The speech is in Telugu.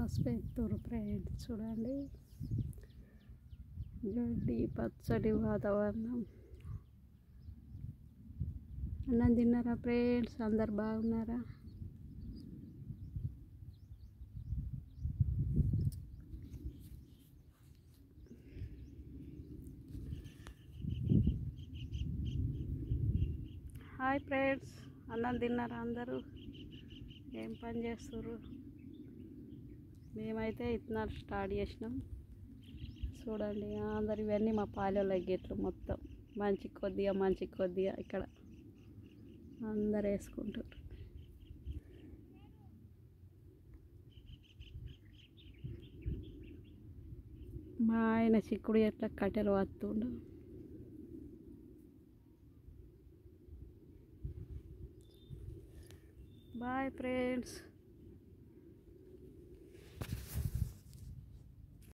గ్రాస్ పెంచుతారు ఫ్రెండ్స్. చూడండి, గడ్డి, పచ్చడి వాతావరణం. అన్నం తిన్నారా ఫ్రెండ్స్? అందరు బాగున్నారా? హాయ్ ఫ్రెండ్స్, అన్నం తిన్నారా అందరూ? ఏం పని చేస్తుర్రు? మేమైతే ఇత్తనాలు స్టార్ట్ చేసినాం. చూడండి అందరు, ఇవన్నీ మా పాలెల గెట్లు మొత్తం మంచి కొద్దిగా ఇక్కడ అందరు వేసుకుంటారు. మా ఆయన చిక్కుడు ఎట్లా కట్టెలు వస్తుండు. Boy friends.